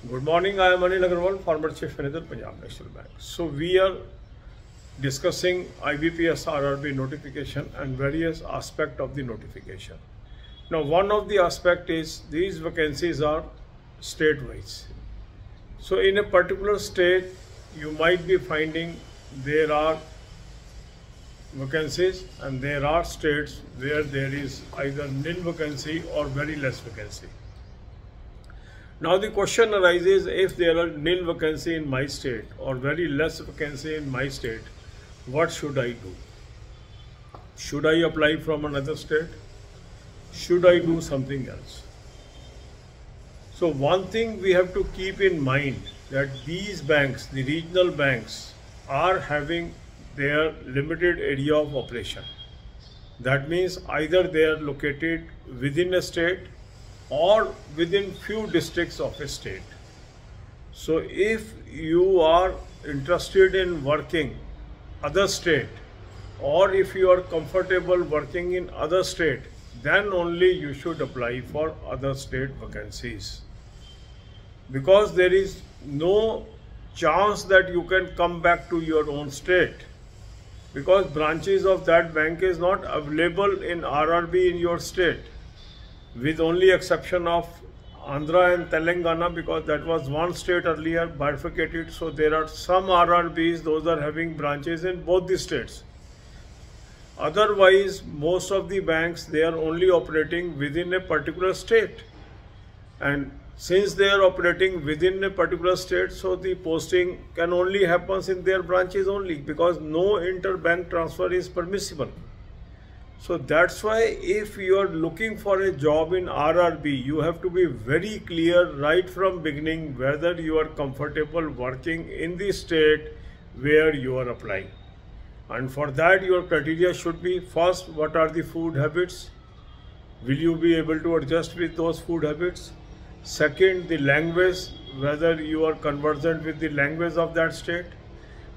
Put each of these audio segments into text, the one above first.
Good morning. I am Anil Agarwal, former Chief Manager, Punjab National Bank. So we are discussing IBPS RRB notification and various aspects of the notification. Now, one of the aspect is these vacancies are state-wise. So in a particular state, you might be finding there are vacancies and there are states where there is either nil vacancy or very less vacancy. Now the question arises, if there are nil vacancy in my state or very less vacancy in my state, what should I do? Should I apply from another state? Should I do something else? So one thing we have to keep in mind that these banks, the regional banks, are having their limited area of operation. That means either they are located within a state or within few districts of a state. So if you are interested in working other state, or if you are comfortable working in other state, then only you should apply for other state vacancies, because there is no chance that you can come back to your own state, because branches of that bank is not available in RRB in your state, with only exception of Andhra and Telangana, because that was one state earlier bifurcated. So there are some RRBs, those are having branches in both the states. Otherwise, most of the banks, they are only operating within a particular state. And since they are operating within a particular state, so the posting can only happen in their branches only, because no interbank transfer is permissible. So that's why if you are looking for a job in RRB, you have to be very clear right from beginning whether you are comfortable working in the state where you are applying. And for that, your criteria should be: first, what are the food habits? Will you be able to adjust with those food habits? Second, the language, whether you are conversant with the language of that state.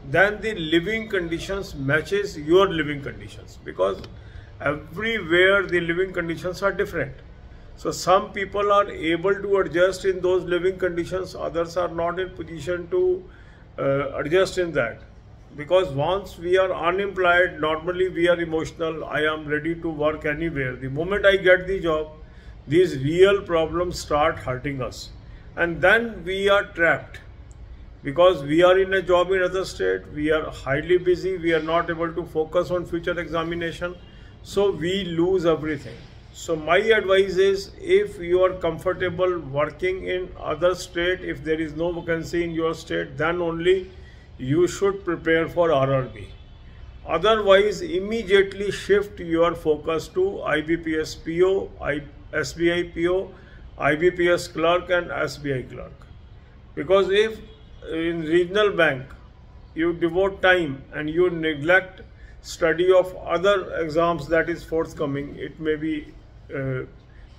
Then the living conditions matches your living conditions, because everywhere the living conditions are different. So some people are able to adjust in those living conditions, others are not in position to adjust in that. Because once we are unemployed, normally we are emotional, I am ready to work anywhere. The moment I get the job, these real problems start hurting us. And then we are trapped, because we are in a job in other state, we are highly busy, we are not able to focus on future examination. So we lose everything. So my advice is, if you are comfortable working in other state, if there is no vacancy in your state, then only you should prepare for RRB. Otherwise, immediately shift your focus to IBPS PO, SBI PO, IBPS clerk and SBI clerk. Because if in regional bank you devote time and you neglect study of other exams that is forthcoming, it may be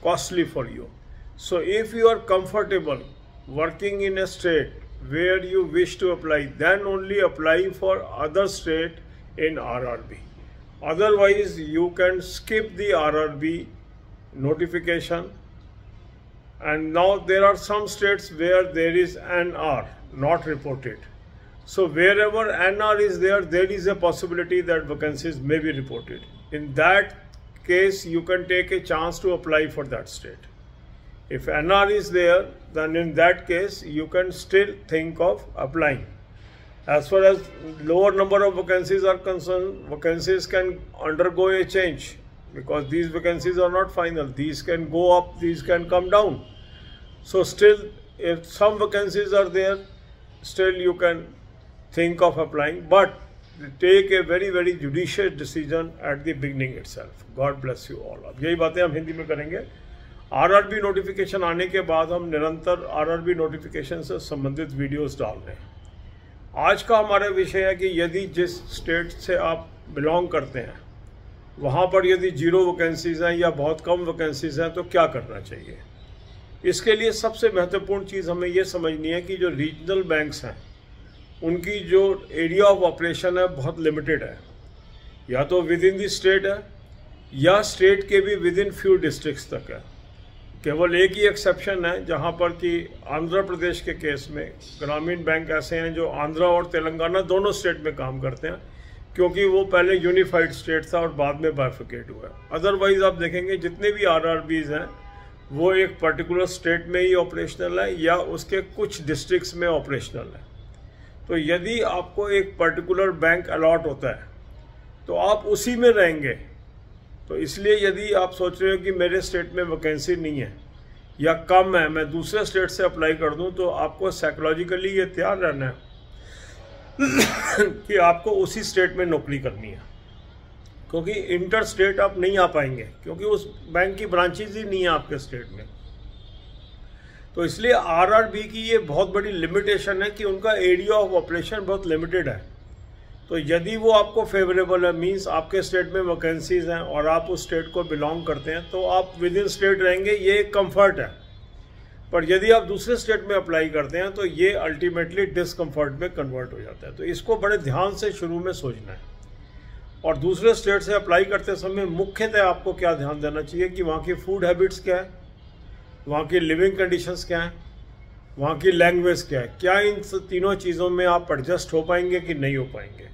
costly for you. So if you are comfortable working in a state where you wish to apply, then only apply for other state in RRB. Otherwise, you can skip the RRB notification. And now there are some states where there is NR, not reported. So wherever NR is there, there is a possibility that vacancies may be reported. In that case, you can take a chance to apply for that state. If NR is there, then in that case, you can still think of applying. As far as lower number of vacancies are concerned, vacancies can undergo a change, because these vacancies are not final. These can go up, these can come down. So still, if some vacancies are there, still you can think of applying, but take a very, very judicious decision at the beginning itself. God bless you all. अब यही बातें हम हिंदी में करेंगे। RRB notification आने के बाद हम निरंतर RRB नोटिफिकेशन से संबंधित वीडियोस डाल रहे हैं। आज का हमारा विषय है कि यदि जिस स्टेट से आप बिलोंग करते हैं, वहाँ पर यदि 0 वैकेंसीज हैं या बहुत कम वैकेंसीज हैं, तो क्या करना चाहिए। इसके लिए सबसे महत्वपूर्ण चीज़ हमें ये समझनी है कि जो रीजनल बैंक्स हैं, उनकी जो एरिया ऑफ ऑपरेशन है बहुत लिमिटेड है, या तो विद इन द स्टेट है या स्टेट के भी विद इन फ्यू डिस्ट्रिक्ट्स तक है। केवल एक ही एक्सेप्शन है जहां पर कि आंध्र प्रदेश के केस में ग्रामीण बैंक ऐसे हैं जो आंध्रा और तेलंगाना दोनों स्टेट में काम करते हैं, क्योंकि वो पहले यूनिफाइड स्टेट था और बाद में बाइफिकेट हुआ है। अदरवाइज आप देखेंगे जितने भी आरआरबीज हैं वो एक पर्टिकुलर स्टेट में ही ऑपरेशनल है या उसके कुछ डिस्ट्रिक्ट्स में ऑपरेशनल है। तो यदि आपको एक पर्टिकुलर बैंक अलॉट होता है तो आप उसी में रहेंगे। तो इसलिए यदि आप सोच रहे हो कि मेरे स्टेट में वैकेंसी नहीं है या कम है, मैं दूसरे स्टेट से अप्लाई कर दूं, तो आपको साइकोलॉजिकली ये तैयार रहना है कि आपको उसी स्टेट में नौकरी करनी है, क्योंकि इंटर स्टेट आप नहीं आ पाएंगे क्योंकि उस बैंक की ब्रांचेज ही नहीं है आपके स्टेट में। तो इसलिए आरआरबी की ये बहुत बड़ी लिमिटेशन है कि उनका एरिया ऑफ ऑपरेशन बहुत लिमिटेड है। तो यदि वो आपको फेवरेबल है, मींस आपके स्टेट में वैकेंसीज हैं और आप उस स्टेट को बिलोंग करते हैं, तो आप विद इन स्टेट रहेंगे, ये एक कंफर्ट है। पर यदि आप दूसरे स्टेट में अप्लाई करते हैं तो ये अल्टीमेटली डिसकंफर्ट में कन्वर्ट हो जाता है। तो इसको बड़े ध्यान से शुरू में सोचना है। और दूसरे स्टेट से अप्लाई करते समय मुख्यतः आपको क्या ध्यान देना चाहिए कि वहाँ की फूड हैबिट्स क्या है, वहाँ की लिविंग कंडीशंस क्या हैं, वहाँ की लैंग्वेज क्या है, क्या इन तीनों चीज़ों में आप एडजस्ट हो पाएंगे कि नहीं हो पाएंगे।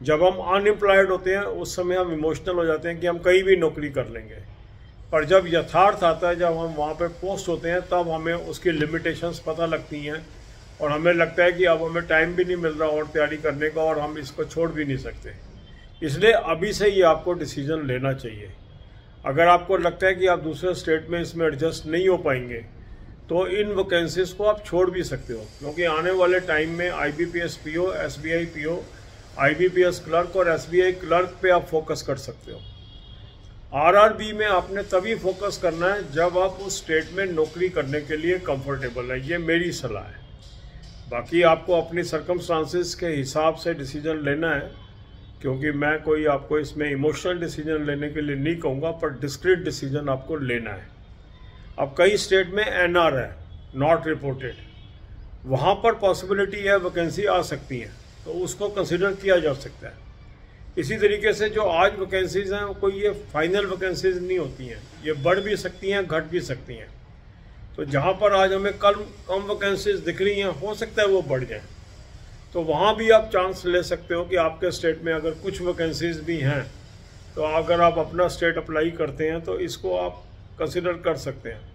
जब हम अनएम्प्लॉयड होते हैं उस समय हम इमोशनल हो जाते हैं कि हम कहीं भी नौकरी कर लेंगे, पर जब यथार्थ आता है, जब हम वहाँ पे पोस्ट होते हैं, तब हमें उसकी लिमिटेशंस पता लगती हैं और हमें लगता है कि अब हमें टाइम भी नहीं मिल रहा और तैयारी करने का, और हम इसको छोड़ भी नहीं सकते। इसलिए अभी से ही आपको डिसीजन लेना चाहिए। अगर आपको लगता है कि आप दूसरे स्टेट में इसमें एडजस्ट नहीं हो पाएंगे तो इन वैकेंसीज को आप छोड़ भी सकते हो, क्योंकि आने वाले टाइम में IBPS PO, SBI PO, IBPS clerk और SBI क्लर्क पे आप फोकस कर सकते हो। आरआरबी में आपने तभी फोकस करना है जब आप उस स्टेट में नौकरी करने के लिए कंफर्टेबल है, ये मेरी सलाह है। बाकी आपको अपनी सर्कमस्टांसेस के हिसाब से डिसीजन लेना है, क्योंकि मैं कोई आपको इसमें इमोशनल डिसीजन लेने के लिए नहीं कहूँगा, पर डिस्क्रीट डिसीजन आपको लेना है। अब कई स्टेट में NR है, नॉट रिपोर्टेड, वहाँ पर पॉसिबिलिटी है वैकेंसी आ सकती है, तो उसको कंसिडर किया जा सकता है। इसी तरीके से जो आज वैकेंसीज हैं कोई ये फाइनल वैकेंसीज नहीं होती हैं, ये बढ़ भी सकती हैं, घट भी सकती हैं। तो जहाँ पर आज हमें कम वैकेंसीज दिख रही हैं, हो सकता है वो बढ़ जाए, तो वहाँ भी आप चांस ले सकते हो कि आपके स्टेट में अगर कुछ वैकेंसीज भी हैं तो अगर आप अपना स्टेट अप्लाई करते हैं तो इसको आप कंसिडर कर सकते हैं।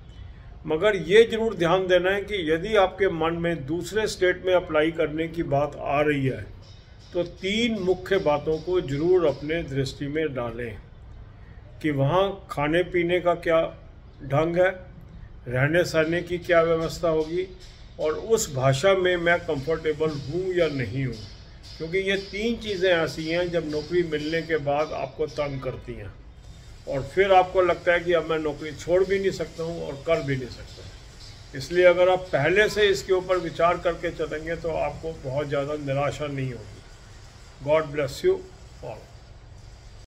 मगर ये जरूर ध्यान देना है कि यदि आपके मन में दूसरे स्टेट में अप्लाई करने की बात आ रही है तो 3 मुख्य बातों को जरूर अपने दृष्टि में डालें कि वहाँ खाने पीने का क्या ढंग है, रहने सहने की क्या व्यवस्था होगी, और उस भाषा में मैं कंफर्टेबल हूँ या नहीं हूँ, क्योंकि ये 3 चीज़ें ऐसी हैं जब नौकरी मिलने के बाद आपको तंग करती हैं और फिर आपको लगता है कि अब मैं नौकरी छोड़ भी नहीं सकता हूँ और कर भी नहीं सकता। इसलिए अगर आप पहले से इसके ऊपर विचार करके चलेंगे तो आपको बहुत ज़्यादा निराशा नहीं होगी। God bless you all.